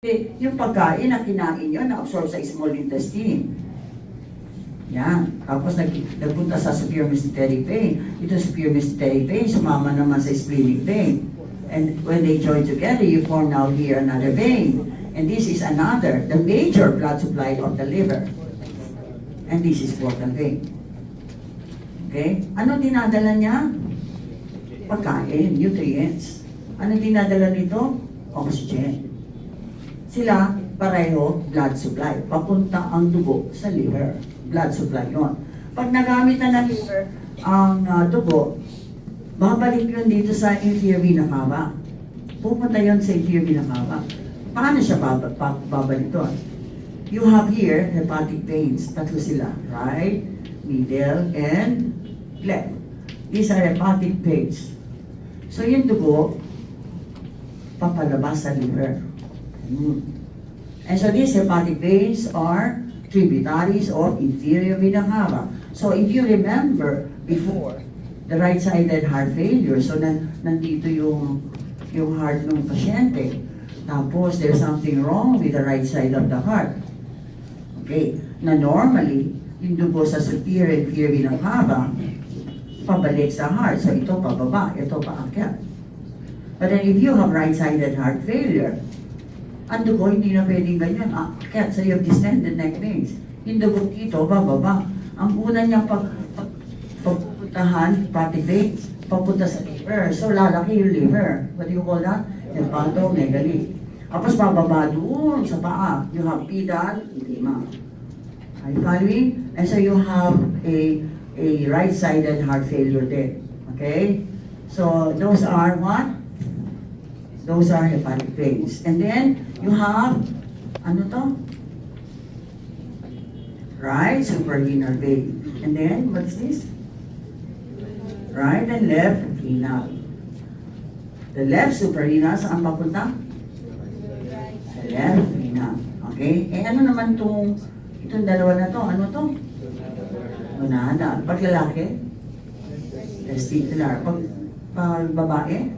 Yung pagkain na kinain nyo, na-absorb sa small intestine. Yan. Tapos nagpunta sa superior mesenteric vein. Ito superior mesenteric vein, sumama naman sa splenic vein. And when they join together, you form now here another vein. And this is another, the major blood supply of the liver. And this is portal vein. Okay? Ano dinadala niya? Pagkain, nutrients. Ano dinadala nito? Oxygen. Sila pareho blood supply. Papunta ang dugo sa liver. Blood supply yon. Pag nagamit na ng liver ang dugo, babalik yun dito sa inferior vena cava. Pupunta yun sa inferior vena cava. Paano siya babalik doon? You have here hepatic veins. Tatlo sila. Right, middle, and left. These are hepatic veins. So yung dugo, papalabas sa liver. And so these hepatic veins are tributaries of inferior vena cava. So if you remember before, the right-sided heart failure, so nandito yung heart ng pasyente. Tapos there's something wrong with the right side of the heart. Okay, na normally, yung dugo sa superior and inferior vena cava, pabalik sa heart. So ito pababa, ito paakyat. But then if you have right-sided heart failure, ang dugo hindi na pwedeng ganyan. Kaya so you have distended neck veins. Yung dugo dito, bababa. Ang una niyang pagpupuntahan, hepatic veins, papunta sa liver. So lalaki yung liver. What do you call that? Hepatomegaly. Tapos bababa doon sa paa. You have pedal edema. Are you following? And so you have a right-sided heart failure there. Okay? So those are what? Those are hepatic veins. And then, you have, ano to? Right suprarenal vein. And then, what's this? Right and left renal. The left suprarenal, saan papunta? Sa left renal. Okay? Eh ano naman itong dalawa na to? Ano to? Gonadal. Pag lalaki? Testicular. Pag babae?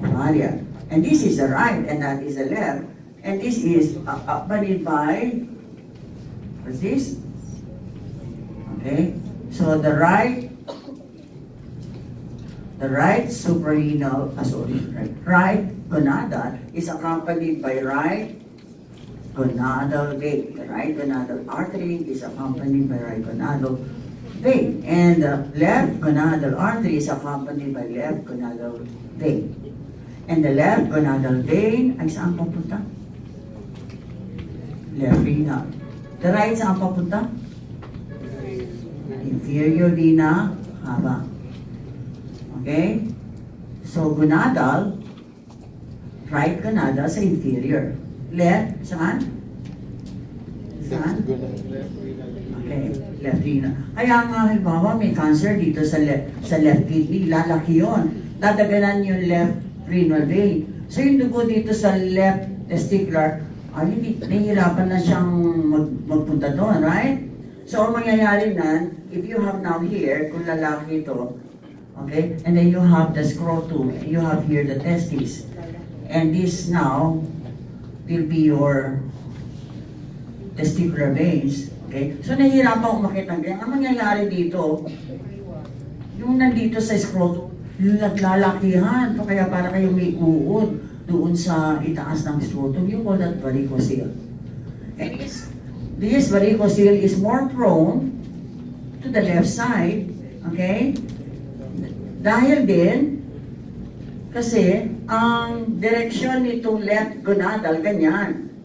Ovaria. And this is the right, and that is the left. And this is accompanied by, what's this? Okay, so the right suprarenal, right gonadal is accompanied by right gonadal vein. The right gonadal artery is accompanied by right gonadal vein. And the left gonadal artery is accompanied by left gonadal vein. And the left gonadal vein ay saan papunta? Left renal. The right saan papunta? Inferior vena cava. Okay? So gonadal, right gonadal sa inferior. Left, saan? Saan? Okay, left renal. Kaya nga, halimbawa, may cancer dito sa left kidney, lalaki yun. Dadaganan yung left renal vein. So yung dugo dito sa left testicular, hindi, nahihirapan na siyang magpunta doon, right? So ang mangyayari na, if you have now here, kung lalaki ito, okay, and then you have the scrotum, you have here the testes, and this now will be your testicular veins, okay? So nahihirapan umakit ng ganyan. Ang mangyayari dito, yung nandito sa scrotum, yung naglalakihan, kaya para kayo may uod doon sa itaas ng scrotum, you call that varicocele. And this varicocele is more prone to the left side, okay? Dahil din, kasi ang direksyon nitong left gonadal, ganyan.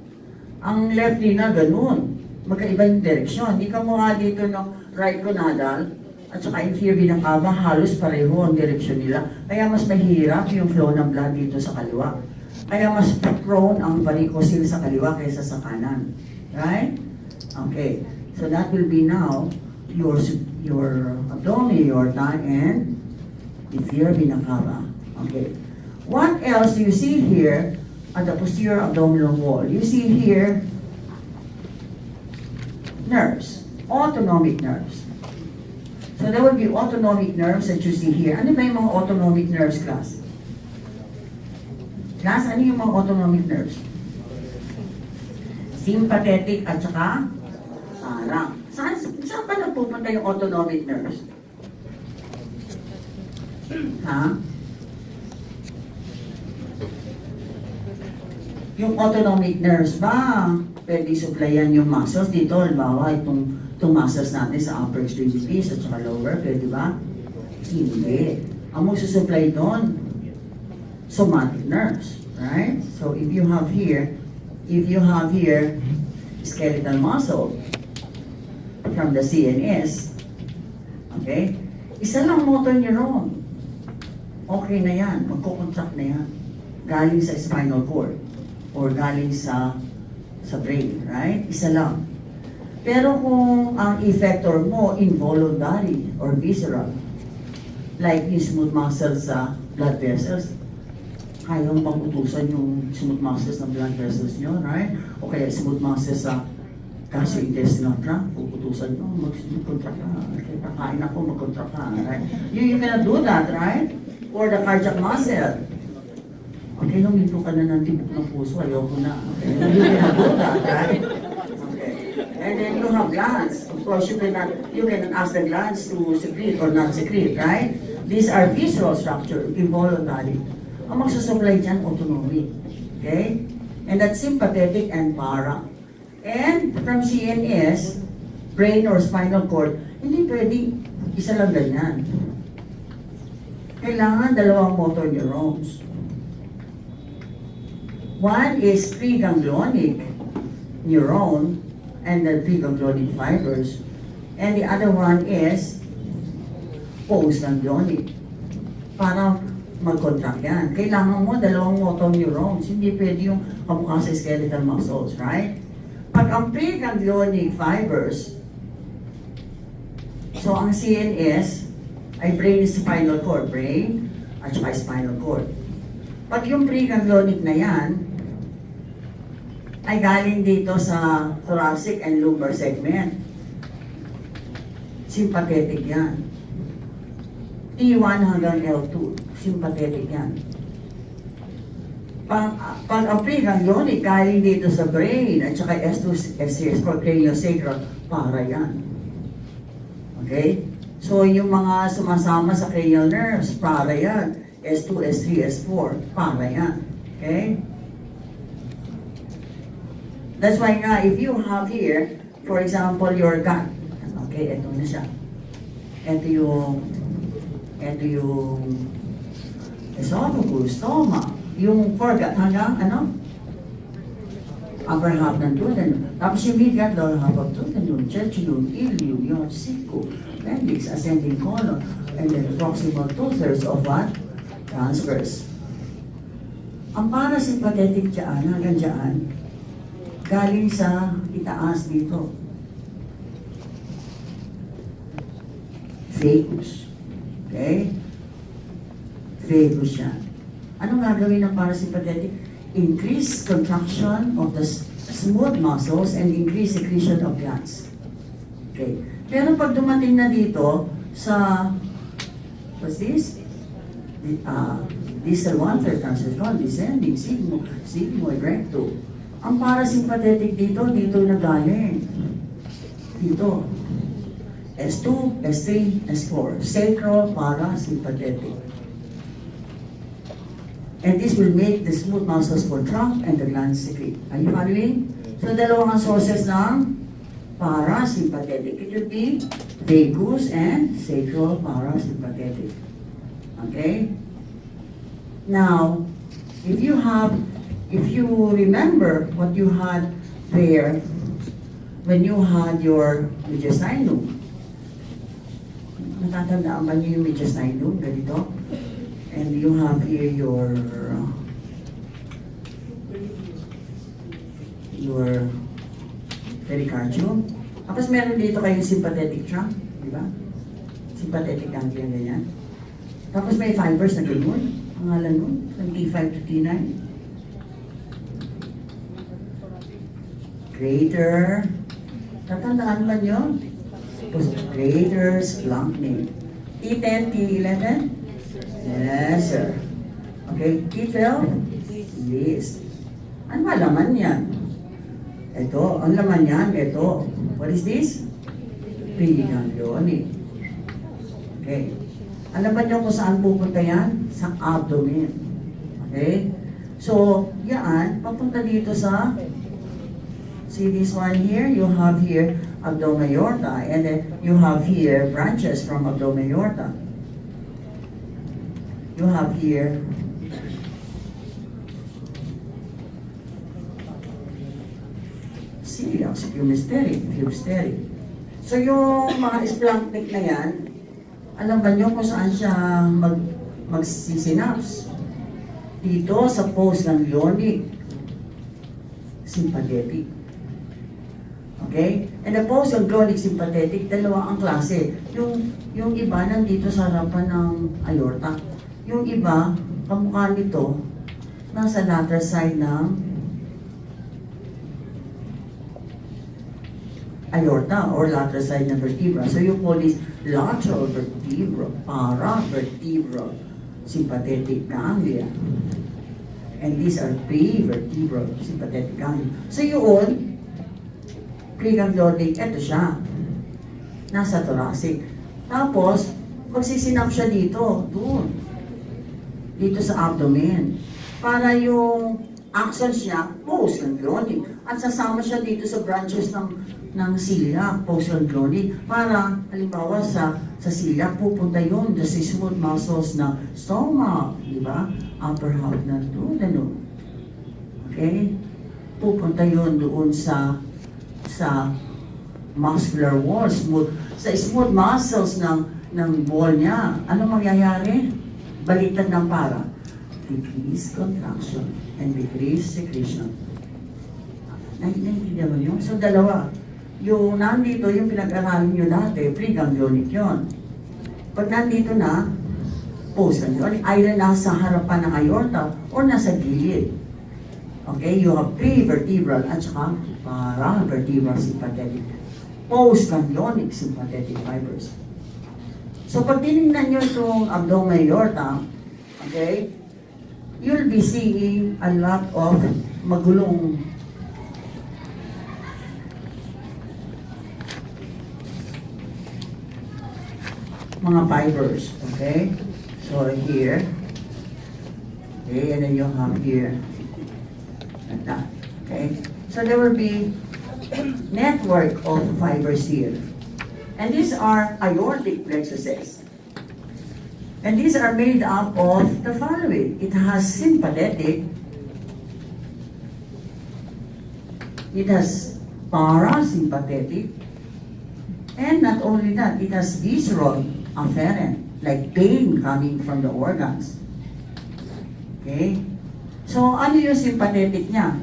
Ang left renal, ganun. Magkaiba yung direksyon. Hindi ka mukha dito ng right gonadal, at saka inferior vena cava, halos pareho ang direksyon nila. Kaya mas mahirap yung flow ng blood dito sa kaliwa. Kaya mas prone ang varicocele sa kaliwa kaysa sa kanan. Right? Okay. So that will be now your abdomen, your thigh, and inferior vena cava. Okay. What else do you see here at the posterior abdominal wall? You see here nerves, autonomic nerves. So there will be autonomic nerves that you see here. Ano ba yung mga autonomic nerves, class? Class, ano yung mga autonomic nerves? Sympathetic at saka para. Saan ba nagpupunta yung autonomic nerves? Ha? Yung autonomic nerves ba, pwede supplyan yung muscles dito, halimbawa itong muscles natin sa upper extremities at saka lower, pwede ba? Hindi. Ang magsusupply doon, somatic nerves, right? So if you have here skeletal muscle from the CNS, okay? Isa lang motor neuron. Okay na yan, magkukontract na yan. Galing sa spinal cord or galing sa brain, right? Isa lang. Pero kung ang effector mo involuntary or visceral, like yung smooth muscles sa blood vessels, kaya mong pag-utusan yung smooth muscles ng blood vessels nyo, right? O kaya smooth muscles sa gastrointestinal tract, puputusan nyo, mag-contract ka. Okay, kakain ako, mag-contract ka, right? You cannot do that, right? Or the cardiac muscle. Okay, huminto ka na ng tibok ng puso, ayoko na. Okay, you cannot do that, right? Okay. And then you have glands. Of course, you cannot ask the glands to secrete or not secrete, right? These are visceral structure, involuntary. Ang magsusupply dyan, autonomic. Okay? And that's sympathetic and para. And from CNS, brain or spinal cord, hindi pwedeng isa lang ganyan. Kailangan dalawang motor neurons. One is preganglionic neuron and the preganglionic fibers. And the other one is postganglionic. Para mag-contract yan. Kailangan mo dalawang motor neurons. Hindi pwede yung kamukha sa skeletal muscles, right? Pag ang preganglionic fibers, so ang CNS ay brain spinal cord, brain at saka spinal cord. Pag yung preganglionic na yan, ay galing dito sa thoracic and lumbar segment. Sympathetic yan. T1 hanggang L2. Sympathetic yan. Pag ang preganglionic galing dito sa brain at saka S2, S3, S4, craniosacral, para yan. Okay? So yung mga sumasama sa cranial nerves, para yan. S2, S3, S4, para yan. Okay? That's why nga, if you have here, for example, your gut. Okay, ito na siya. Ito yung esophagus, stomach, yung foregut hanggang upper half ng duodenum. Tapos yung midgut, lower half of duodenum, jejunum, ileum, yung sicco, appendix, ascending colon, and then proximal 2/3 of what? Transverse. Ang parasympathetic dyan, hanggang dyan, galing sa itaas dito. Vagus. Okay? Vagus yan. Anong gagawin ng parasympathetic? Increase contraction of the smooth muscles and increase secretion of glands. Okay. Pero pag dumating na dito sa, what's this? Distal 1/3 transversal, descending, sigmoid, recto. Ang parasympathetic dito na galing. Dito. S2, S3, S4. Sacral parasympathetic. And this will make the smooth muscles contract and the glands secrete. Are you following? So, dalawang ang sources ng parasympathetic. It will be vagus and sacral parasympathetic. Okay? Now, if you remember what you had there when you had your mediastinum, natatandaan ba niyo yung mediastinum? Ganito? And you have here your pericardium. Tapos meron dito kayong sympathetic trunk, di ba? Sympathetic ganglion, ganyan. Tapos may fibers na gano'n. Pangalan nun, from T5 to T9. Greater, tatandaan ba nyo? Greater splanchnic. T10, T11? Yes, sir. Okay, T12? Yes. Ano malaman yan? Ito, ang laman yan, ito. What is this? Preganglionic. Okay. Alam ba niyo kung saan pupunta yan? Sa abdomen. Okay? So, yan, papunta dito sa, see this one here? You have here abdomen aorta, and then you have here branches from abdomen aorta. You have here celiac, pubistery. So yung mga splanchnic na yan, alam ba nyo kung saan siya magsisynapse? Dito sa postganglionic sympathetic. Okay? And the postganglionic sympathetic, dalawa ang klase. Yung iba nandito sa harapan ng aorta. Yung iba, kamukha nito, nasa lateral side ng aorta or lateral side ng vertebra. So you call this lateral vertebral, paravertebral sympathetic ganglia. And these are prevertebral sympathetic ganglia. So yun, preganglionic, ito siya. Nasa thoracic. Tapos, magsisinap siya dito, dito sa abdomen. Para yung axon siya, postganglionic. At sasama siya dito sa branches ng celiac, postganglionic. Para, halimbawa sa celiac, pupunta yun sa smooth muscles na stomach, di ba? Upper half ng duodenum. Okay? Pupunta yun doon sa muscular wall, sa smooth muscles ng wall niya. Ano mangyayari? Baliktad ng para. Decrease contraction and decrease secretion. Naintindihan mo yun? So dalawa. Yung nandito, yung pinag-aralan nyo dati, preganglionic yun. Pag nandito na, postganglionic, either nasa harapan ng aorta or nasa gilid. Okay, you have prevertebral at saka paravertebral sympathetic. Postganglionic sympathetic fibers. So pag tinignan nyo itong abdomen aorta, okay, you'll be seeing a lot of magulong mga fibers, okay? So here, okay, and then you have here, like that, okay? So there will be network of fibers here. And these are aortic plexuses. And these are made up of the following. It has sympathetic, it has parasympathetic, and not only that, it has visceral afferent, like pain coming from the organs. Okay? So, ano yung sympathetic niya?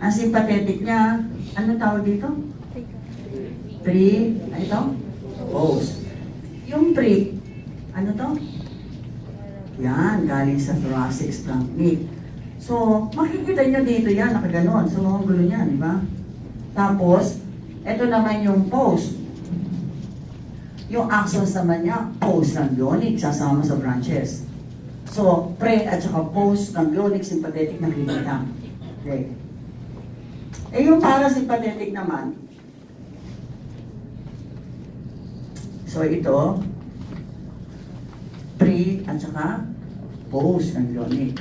Ang sympathetic niya, ano tawag dito? Ano ito? Post. Yung pre, ano to? Yan, galing sa thoracic splanchnic. So, makikita nyo dito yan, nakaganon. So, mga gulo niyan, di ba? Tapos, ito naman yung post. Yung axons naman niya, postganglionic, sasama sa branches. So, pre at saka postganglionic sympathetic nakikita. Okay. Eh, yung parasympathetic naman, so ito, pre at saka postganglionic.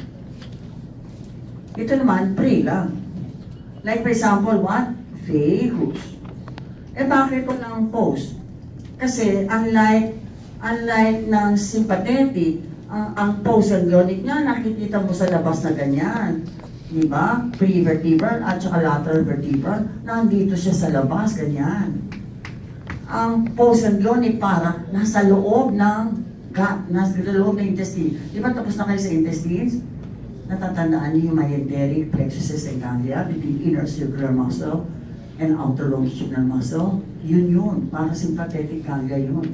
Ito naman, pre lang. Like for example, what? Vagus. Eh, bakit ko lang post? Kasi unlike ng sympathetic, ang postganglionic niya, nakikita mo sa labas na ganyan. Diba? Prevertebral at saka lateral vertebral, nandito siya sa labas, ganyan. Ang postganglionic para nasa loob ng gut, nasa loob ng intestine. Diba tapos na kayo sa intestines? Natatandaan niyo yung mesenteric plexuses and ganglia between inner circular muscle and outer longitudinal muscle. Yun, para sympathetic ganglia yun.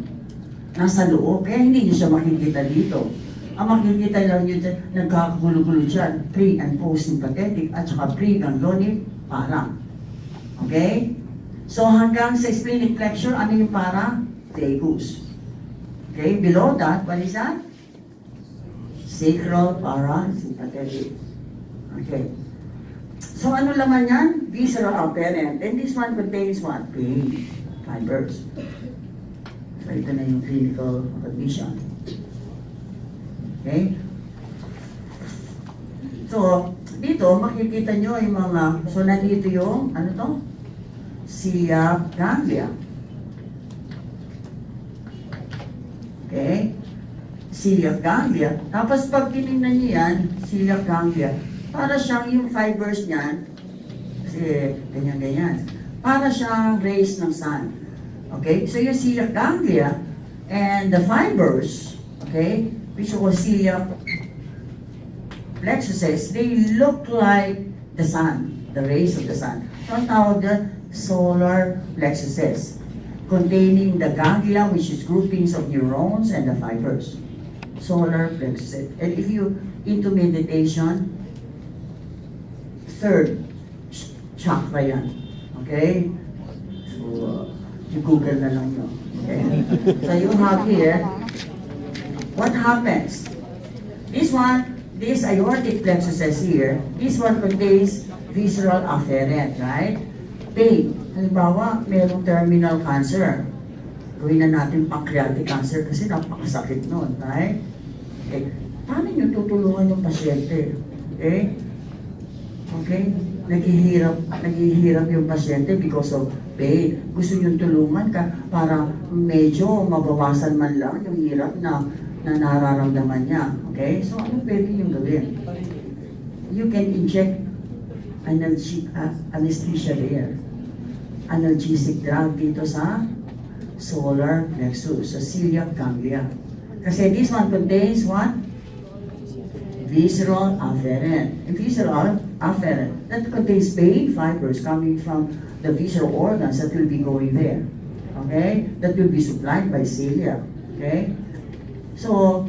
Nasa loob, kaya hindi niyo siya makikita dito. Ang makikita lang yun, nagkakagulo-gulo dyan, pre and post sympathetic at saka preganglionic para. Okay? So hanggang sa splenic flexure, ano yung para? Vagus. Okay, below that, what is that? Sacral parasympathetic. Okay. So ano laman yan? Visceral afferent. And this one contains what? Pain fibers. So ito na yung clinical condition. Okay? So, dito makikita nyo yung mga, so nandito yung, ano to? Celiac ganglia. Okay? Celiac ganglia. Tapos pag tinignan nyo yan, celiac ganglia, para siyang yung fibers niyan, kasi ganyan-ganyan, para siyang rays ng sun. Okay? So yung celiac ganglia and the fibers, okay, which are celiac plexuses, they look like the sun, the rays of the sun. So ang tawag na solar plexuses, containing the ganglia, which is groupings of neurons, and the fibers. Solar plexuses. And if you into meditation, third chakra yan. Okay? So, i-google na lang nyo. Okay? So you have here, what happens? This aortic plexuses here, this one contains visceral afferent, right? Pain. Halimbawa, mayroong terminal cancer. Gawin na natin pancreatic cancer kasi napakasakit nun, right? Okay. Paano nyo tutulungan yung pasyente? Okay? Okay? Naghihirap yung pasyente because of pain. Gusto nyo tulungan ka para medyo mabawasan man lang yung hirap na nararamdaman niya. Okay? So, ano pwede yung gawin? You can inject anesthesia there. Analgesic drug dito sa solar plexus, sa celiac ganglia. Kasi this one contains what? Visceral afferent. And visceral afferent, that contains pain fibers coming from the visceral organs that will be going there. Okay? That will be supplied by cilia. Okay? So,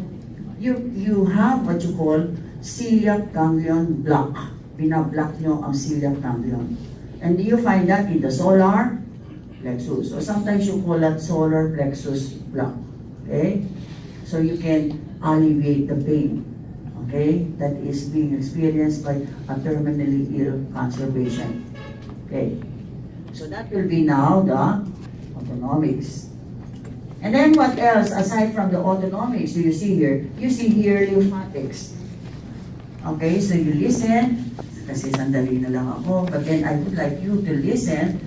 you have what you call celiac ganglion block. Binablock nyo ang celiac ganglion. And you find that in the solar plexus. So sometimes you call that solar plexus block. Okay? So you can alleviate the pain. Okay? That is being experienced by a terminally ill cancer patient. Okay? So that will be now the autonomics. And then what else, aside from the autonomics, do you see here? You see here lymphatics. Okay, so you listen, kasi sandali na lang ako, but then I would like you to listen,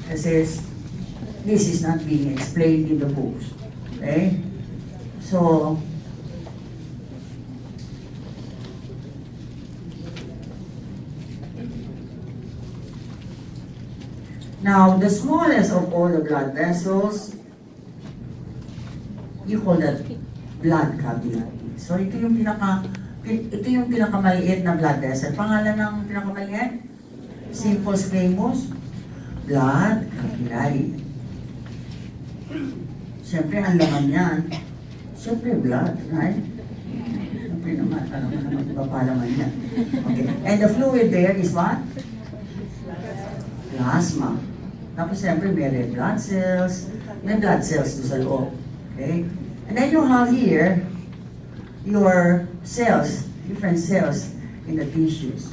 kasi this is not being explained in the books. Okay? So, now, the smallest of all the blood vessels, you call that blood capillary. So ito yung pinakamaliit na blood vessel. Pangalan ng pinakamaliit? Simple squamous blood capillary. Siyempre, ang laman yan. Siyempre, blood, right? Siyempre naman, alam mo naman, papalaman yan. Okay. And the fluid there is what? Plasma. Tapos siyempre, may red blood cells. May blood cells doon sa loob. Okay? And then you have here your cells, different cells in the tissues.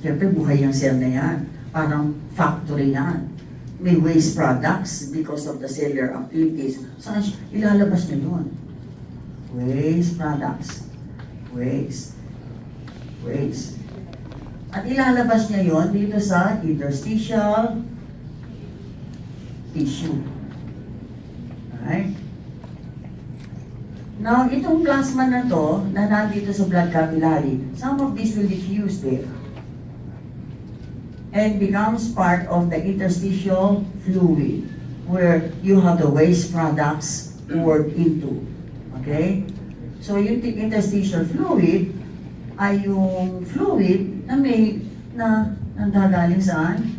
Siyempre, buhay yung cell na yan. Parang factory yan. May waste products because of the cellular activities. Saan ilalabas niyo yun? Waste products. Waste. At ilalabas niya yon dito sa interstitial tissue. Alright? Now, itong plasma na to, na nandito sa blood capillary, some of this will diffuse there and becomes part of the interstitial fluid where you have the waste products poured into. Okay? So, yung interstitial fluid ay yung fluid na may nanggagaling saan?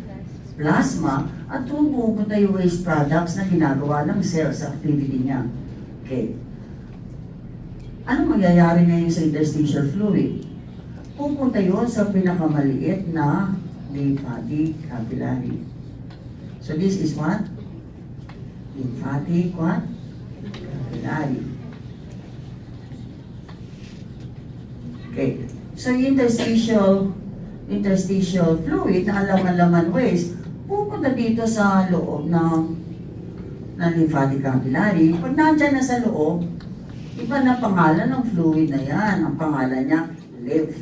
Plasma, at pupunta yung waste products na ginagawa ng cell sa activity niya. Okay. Anong mangyayari ngayon sa interstitial fluid? Pupunta yun sa pinakamaliit na lymphatic capillary. So this is what? Lymphatic what? Capillary. Okay. So interstitial interstitial fluid na laman-laman waste, pupunta dito sa loob ng lymphatic capillary. Pag nandyan na sa loob, iba na pangalan ng fluid na yan. Ang pangalan niya, lymph.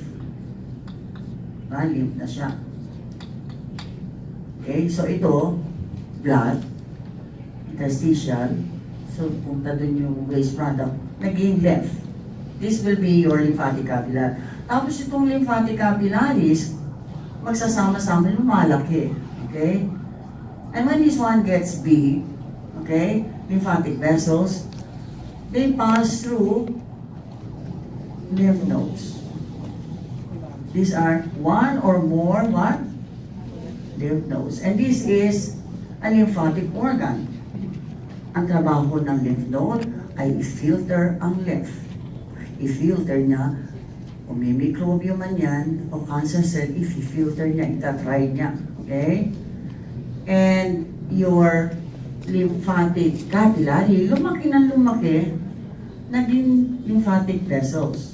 Lymph na siya. Okay, so ito, blood, interstitial, so punta dun yung waste product, naging lymph. This will be your lymphatic capillary. Tapos itong lymphatic capillaries, magsasama-sama lumalaki. Okay? And when this one gets big, okay, lymphatic vessels, they pass through lymph nodes. These are one or more what? Lymph nodes. And this is a lymphatic organ. Ang trabaho ng lymph node ay i-filter ang lymph. I-filter niya, kung may microbium man yan, o cancer cell, i-filter niya, itatry niya. Okay? And your lymphatic capillary, lumaki ng lumaki, naging lymphatic vessels.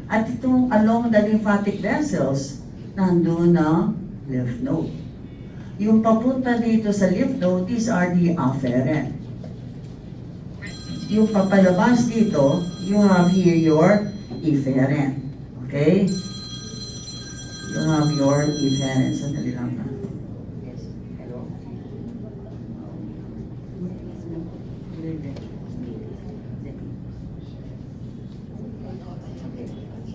At itong along the lymphatic vessels, nandun na lymph node. Yung papunta dito sa lymph node, these are the afferent. Yung papalabas dito, you have here your efferent. Okay? You have your efferent. Sandali lang na.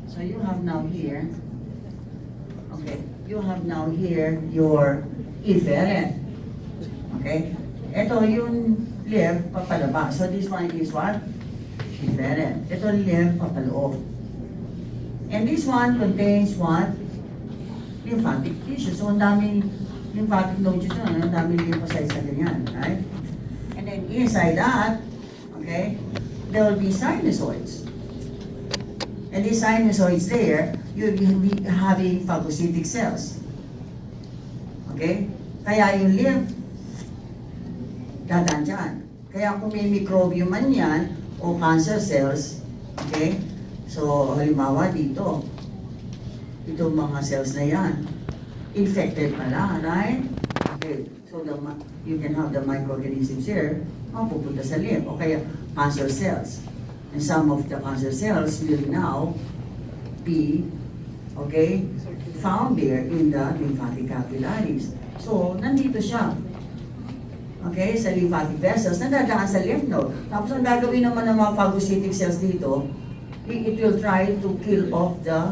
So you have now here, okay, you have now here your efferent. Okay? Ito yung lymph papalabas. So this one is what? Efferent. Ito lymph papaloob. And this one contains what? Lymphatic tissue. So ang daming lymphatic nodes yun, ang daming lymphocytes na ganyan. Right? And then inside that, okay, there will be sinusoids. And these sinusoids there, you'll be having phagocytic cells. Okay? Kaya yung lymph, dadaan dyan. Kaya kung may microbium man yan, o cancer cells, okay? So, halimbawa dito, itong mga cells na yan, infected pala, right? Okay, so you can have the microorganisms here, mapupunta sa lymph, o kaya cancer cells. And some of the cancer cells will now be, okay, found there in the lymphatic capillaries. So, nandito siya. Okay, sa lymphatic vessels, nadadaan sa lymph node. Tapos ang gagawin naman ng mga phagocytic cells dito, it will try to kill off the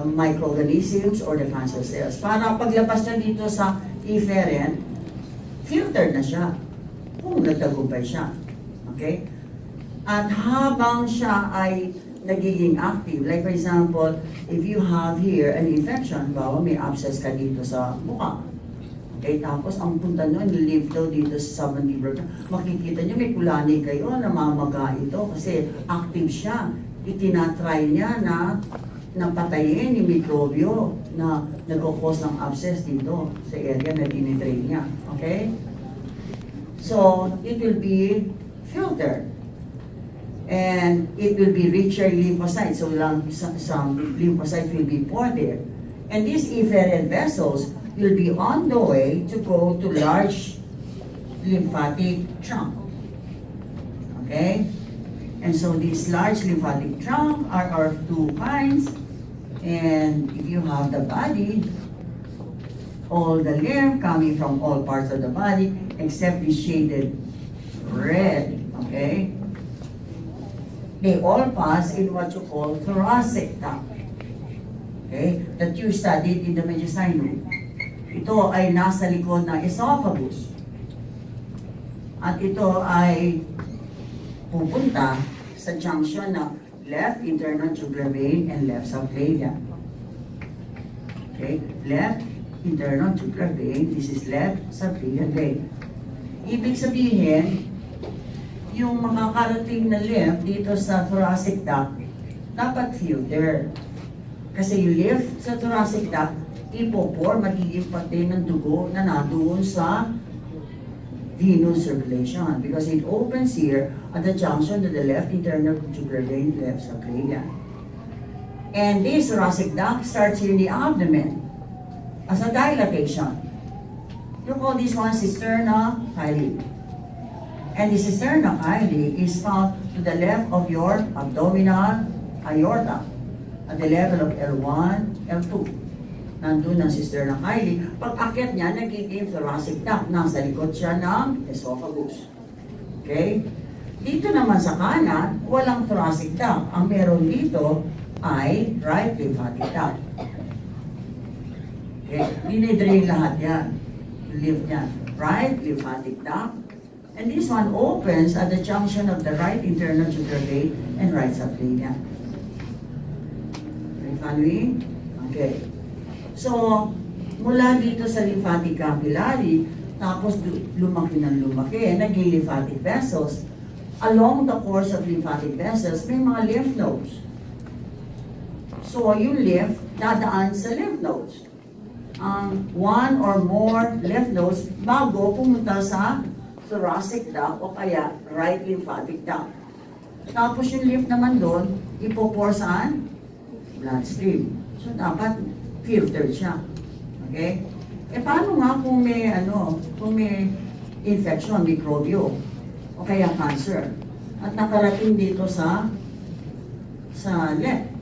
microorganisms or the cancer cells. Para paglabas niya dito sa efferent, filtered na siya. Kung nagtagumpay siya. Okay? At habang siya ay nagiging active, like for example, if you have here an infection, bawa may abscess ka dito sa mukha. Okay, tapos ang punta nyo, lymph node dito sa mandibular, makikita nyo may kulani kayo, namamaga ito kasi active siya. Itinatry niya na napatayin yung mikrobyo na nag-cause ng abscess dito sa area na tinitrain niya. Okay? So, it will be filtered. And it will be richer lymphocytes. So some lymphocytes will be poured there. And these efferent vessels will be on the way to go to large lymphatic trunk. Okay? And so these large lymphatic trunk are two kinds. And if you have the body, all the lymph coming from all parts of the body except the shaded red. Okay? They all pass in what you call thoracic duct. Okay? That you studied in the medicinal. Ito ay nasa likod ng esophagus. At ito ay pupunta sa junction ng left internal jugular vein and left subclavian. Okay? Left internal jugular vein, this is left subclavian vein. Ibig sabihin, yung makakarating na lymph dito sa thoracic duct, dapat filter. Kasi yung lymph sa thoracic duct, ipopor, magiging pati ng dugo na nandoon sa venous circulation. Because it opens here at the junction to the left internal jugular vein, left subclavian. And this thoracic duct starts in the abdomen as a dilatation. You call this one cisterna chyli. And the cisterna chyli is found to the left of your abdominal aorta at the level of L1, L2. Nandun ang cisterna chyli. Pag akyat niya, nagiging thoracic duct. Nasa likod siya ng esophagus. Okay? Dito naman sa kanan, walang thoracic duct. Ang meron dito ay right lymphatic duct. Okay? Dinidrain lahat yan. Lymph yan. Right lymphatic duct. And this one opens at the junction of the right internal jugular vein and right subclavian. Okay, following? Okay. So, mula dito sa lymphatic capillary, tapos lumaki ng lumaki, naging lymphatic vessels. Along the course of lymphatic vessels, may mga lymph nodes. So, yung lymph, dadaan sa lymph nodes. One or more lymph nodes bago pumunta sa thoracic duct o kaya right lymphatic duct. Tapos yung lymph naman doon, ipopor saan? Bloodstream. So, dapat filtered siya. Okay? Eh, paano nga kung may infection, mikrobyo, o kaya cancer, at nakarating dito sa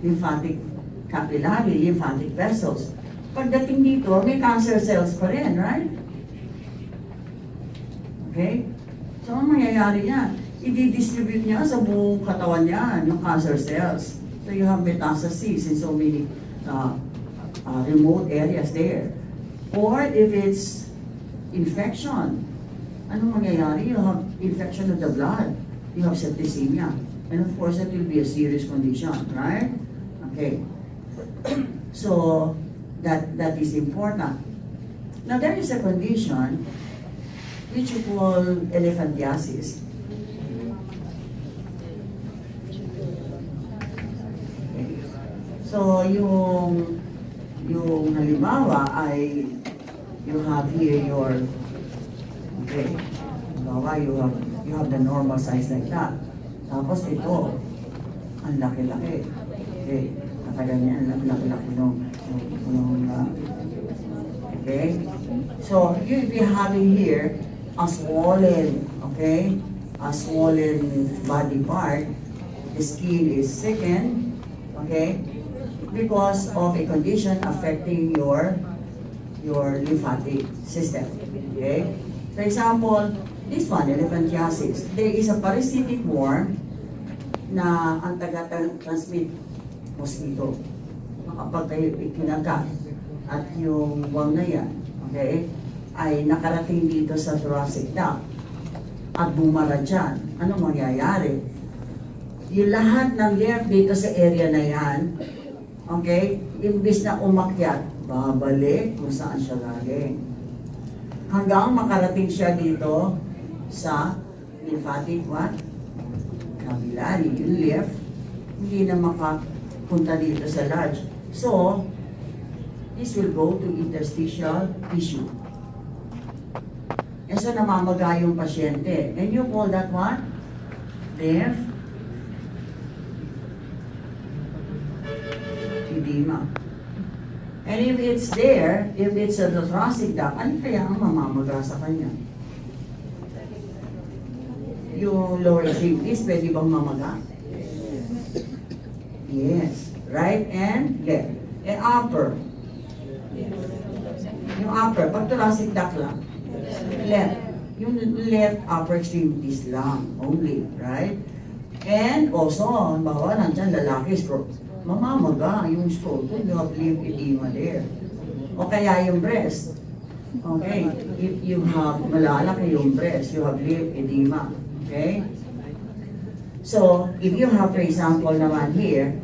lymphatic capillary, lymphatic vessels. Pagdating dito, may cancer cells pa rin, right? Okay? So, ang mangyayari niya, i-distribute niya sa buong katawan niya, yung cancer cells. So, you have metastases in so many remote areas there. Or if it's infection, anong mangyayari? You have infection of the blood. You have septicemia. And of course, that will be a serious condition, right? Okay. So, that is important. Now, there is a condition which you call elephantiasis. Okay. So, yung halimbawa ay you have here your, okay, halimbawa you have the normal size like that. Tapos ito, ang laki-laki. Okay, katagal niya, ang laki-laki nung okay. So, you'll be having here a swollen, okay, a swollen body part. The skin is thickened, okay, because of a condition affecting your lymphatic system, okay. For example, this one, elephantiasis, there is a parasitic worm na ang taga-transmit mosquito. Kapag kayo ikinagat at yung worm na yan, okay, ay nakarating dito sa thoracic duct at bumara dyan, anong mangyayari? Yung lahat ng lymph dito sa area na yan, okay, imbis na umakyat, babalik kung saan siya galing. Hanggang makarating siya dito sa lymphatic what? Capillary. Yung lymph, hindi na makapunta dito sa large. So, this will go to interstitial tissue. And so, namamaga yung pasyente. And you call that what? Lymph edema. And if it's there, if it's a thoracic duct, ano kaya ang mamamaga sa kanya? Yung lower extremities, pwede bang mamaga? Yes. Right and left. And upper. Yung upper, pag thoracic duct lang. Left. Yung left upper extremities lang only, right? And also, bawa nandyan lalaki stroke. Mamamaga yung stroke, you have lymph edema there. O kaya yung breast. Okay, if you have malalaki yung breast, you have lymph edema. Okay? So, if you have, for example, naman here,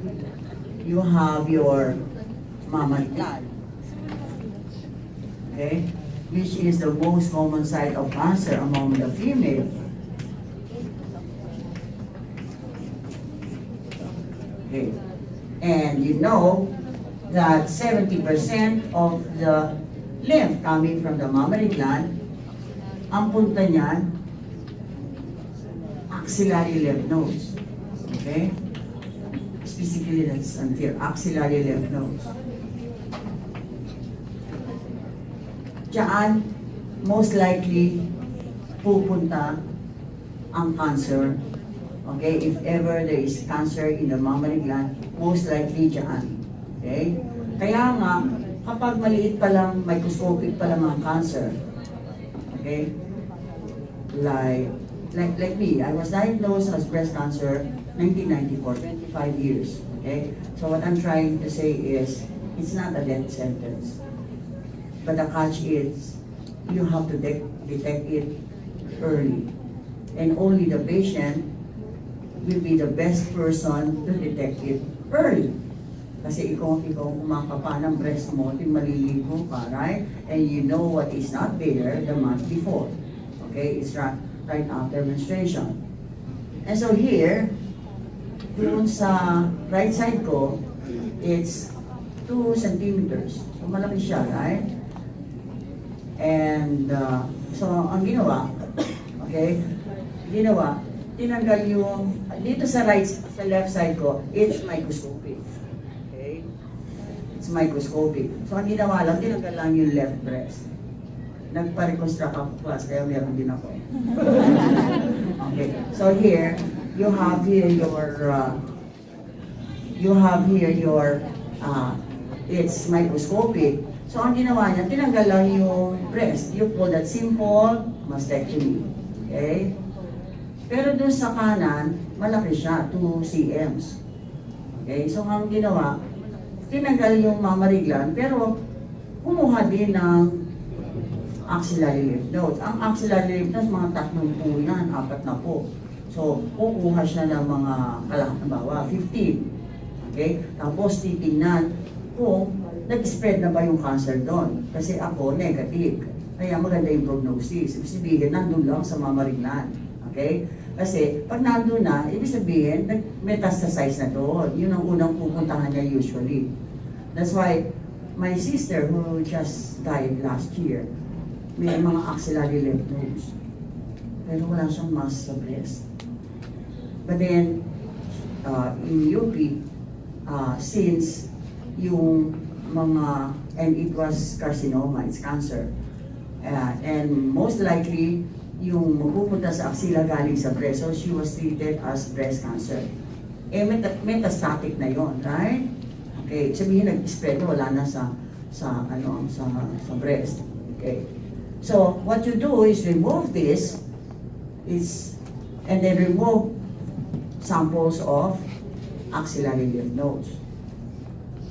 you have your mammary gland. Okay? Which is the most common site of cancer among the female. Okay. And you know that 70% of the lymph coming from the mammary gland, ang punta niyan, axillary lymph nodes. Okay? Specifically, that's until axillary lymph nodes. Diyan, most likely, pupunta ang cancer. Okay? If ever there is cancer in the mammary gland, most likely diyan. Okay? Kaya nga, kapag maliit pa lang, microscopic pa lang ang cancer, okay? Like me, I was diagnosed as breast cancer 1994, 25 years, okay? So what I'm trying to say is, it's not a death sentence. But the catch is, you have to detect it early. And only the patient will be the best person to detect it early. Kasi ikaw kumakapa ng breast mo, maliligo ka, right? And you know what is not there the month before. Okay, it's right after menstruation. And so here, dun sa right side ko, it's 2 centimeters. So malaki siya, right? And so ang ginawa, okay, tinanggal yung, dito sa left side ko, it's microscopic. Okay? It's microscopic. So ang ginawa lang, tinanggal lang yung left breast. Nagpa-reconstruct ako class, kaya meron din ako. Okay. So here, you have here your, it's microscopic. So ang ginawa niya, tinanggal lang yung breast. You call that simple mastectomy. Okay? Pero dun sa kanan, malaki siya, 2 cms. Okay? So ang ginawa, tinanggal yung mammary gland, pero kumuha din ng axillary lymph nodes. Ang axillary lymph nodes, mga 3 po yan, 4 na po. So, kukuha siya ng mga halimbawa, 15. Okay? Tapos titingnan kung nag-spread na ba yung cancer doon. Kasi ako, negative. Kaya maganda yung prognosis. Ibig sabihin, nandun lang sa mammary gland. Okay? Kasi pag nandun na, ibig sabihin, nag-metastasize na doon. Yun ang unang pupuntahan niya usually. That's why, my sister who just died last year, may mga axillary lymph nodes. Pero wala siyang mass sa breast. But then, in UP, since yung mga, and it was carcinoma, it's cancer. And most likely, yung mapupunta sa axilla galing sa breast, so she was treated as breast cancer. Eh, metastatic na yon, right? Okay, sabihin nag-spread, wala na sa breast. Okay. So, what you do is remove this, and then remove samples of axillary lymph nodes.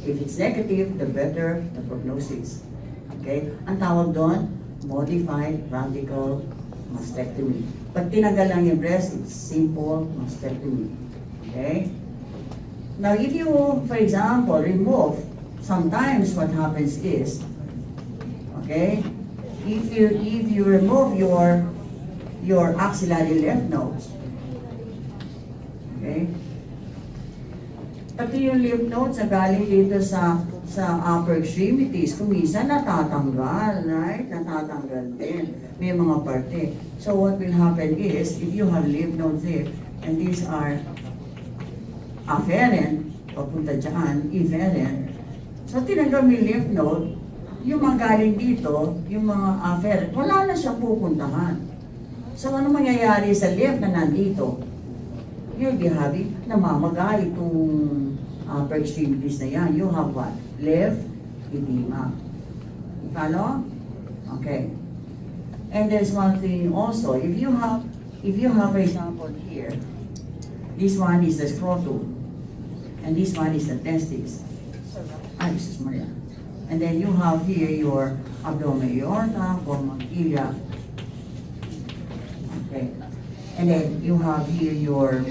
If it's negative, the better the prognosis. Okay? Ang tawag doon, modified radical mastectomy. Pag tinanggal lang yung breast, it's simple mastectomy. Okay? Now, if you, for example, remove, sometimes what happens is, okay, if you remove your axillary lymph nodes, okay, pati yung lymph nodes na galing dito sa upper extremities, kuminsan natatanggal, right? Natatanggal din. May mga parte. So what will happen is, if you have lymph nodes there, and these are afferent, papunta dyan, efferent, so tinanggal mo yung lymph node, yung mga galing dito, yung mga afferent, wala na siyang pupuntahan. So ano mangyayari sa lymph na nandito? You'll be having namamaga itong upper extremities na yan. You have what? Lymph edema. Follow? Okay. And there's one thing also. If you have, for example, here, this one is the scrotum, and this one is the testis. Ay, Jesus Maria. And then you have here your abdomen aorta, formicula. Okay. And then you have here your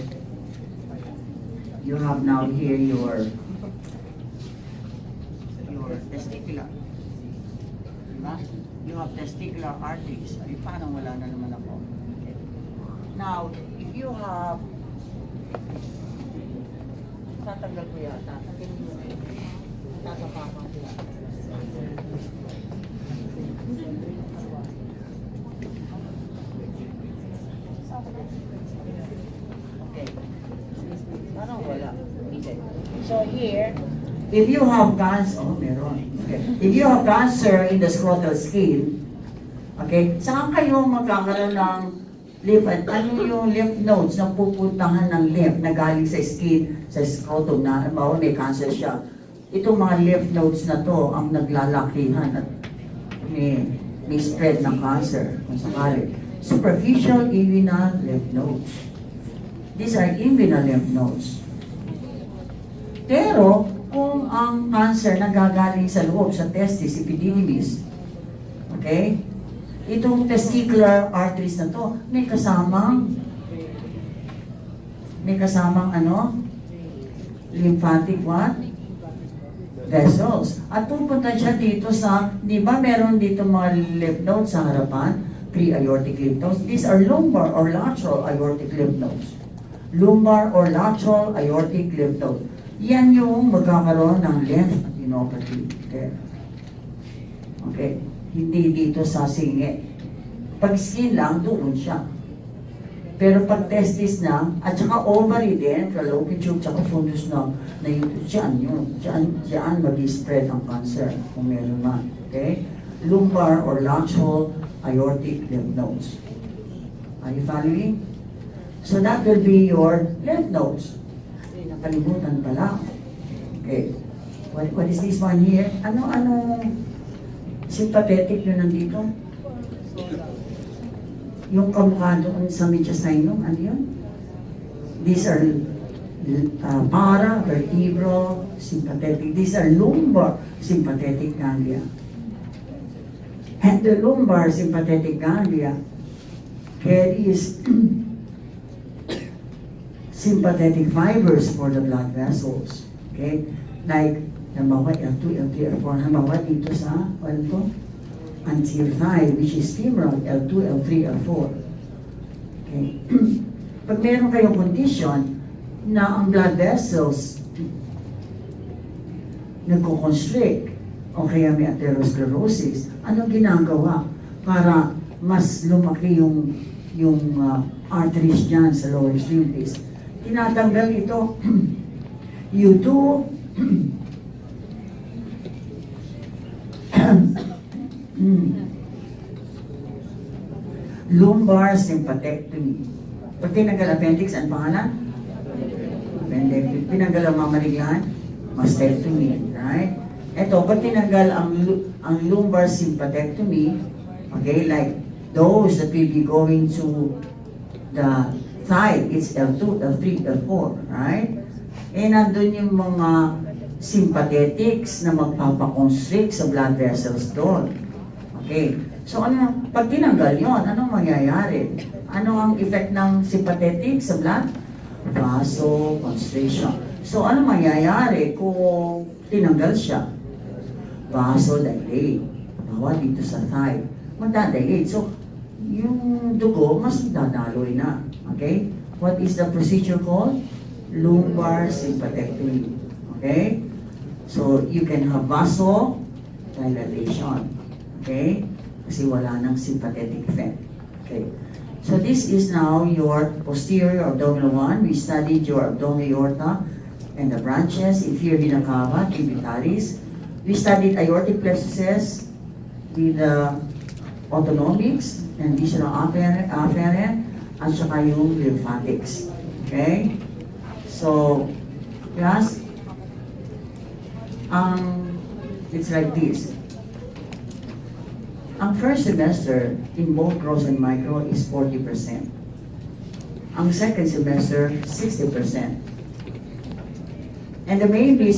testicular. Diba? You have testicular arteries. Ay, parang wala na naman ako. Okay. Now, if you have, tatanggal ko yata. Tatapakan ko yata. Okay. Parang wala. Okay. If you have cancer, oh, meron. Okay. If you have cancer in the scrotal skin, okay, saan kayo magkakaroon ng lymph? Ano yung lymph nodes na pupuntahan ng lymph na galing sa skin, sa scrotum na, may cancer siya. Itong mga lymph nodes na to ang naglalakihan at may spread ng cancer kung sakali. Superficial inguinal lymph nodes. These are inguinal lymph nodes. Pero, kung ang cancer nagagaling sa loob, sa testis, epididymis, okay? Itong testicular arteries na to, may kasamang ano? Lymphatic what? Vessels. At pupunta siya dito sa, di ba meron dito mga lymph nodes sa harapan? Pre-aortic lymph nodes. These are lumbar or lateral aortic lymph nodes. Lumbar or lateral aortic lymph nodes. Yan yung magkakaroon ng lymphadenopathy. Okay? Hindi dito sa singe. Pag skin lang, doon siya. Pero pag testis na, at saka ovary din, fallopian tube, tsaka fundus na yun, dyan yun. Dyan mag-spread ang cancer, kung meron man. Okay? Lumbar or lateral aortic lymph nodes. Are you following? So that will be your lymph nodes. Nakalimutan pala. Okay. What is this one here? Ano sympathetic yun nandito? Yung kamukha doon sa mediastinum, ano yun? These are para, vertebral, sympathetic. These are lumbar sympathetic ganglia. And the lumbar sympathetic ganglia carries sympathetic fibers for the blood vessels. Okay? Like, halimbawa, L2, L3, L4, halimbawa dito sa, ano to? Anterior thigh, which is femoral, L2, L3, L4. Okay? Pag meron kayong condition na ang blood vessels nagko-constrict o kaya may atherosclerosis, anong ginagawa para mas lumaki yung arteries dyan sa lower extremities? Tinatanggal ito. You do lumbar sympathectomy. Pag tinanggal appendix, ang pangalan? Appendectomy. Tinanggal ang mamaliglan? Mastectomy. Right? Ito, pag tinanggal ang lumbar sympathectomy, okay, like those that will be going to the thigh, it's L2, L3, L4, right? Eh, nandun yung mga sympathetics na magpapaconstrict sa blood vessels doon. Okay. So, pag tinanggal yon, anong mangyayari? Ano ang effect ng sympathetic sa blood? Vasoconstriction. So, ano mangyayari kung tinanggal siya? Vasodilate. Bawa dito sa thigh. Magdadilate. So, yung dugo, mas dadaloy na. Okay? What is the procedure called? Lumbar sympathectomy. Okay? So, you can have vasodilation. Okay? Kasi wala nang sympathetic effect. Okay? So, this is now your posterior abdominal one. We studied your abdominal aorta and the branches, inferior vena cava, tributaries. We studied aortic plexuses with the autonomics and visceral afferent, at saka yung lymphatics. Okay? So, class, it's like this. Ang first semester in both gross and micro is 40%. Ang second semester, 60%. And the main reason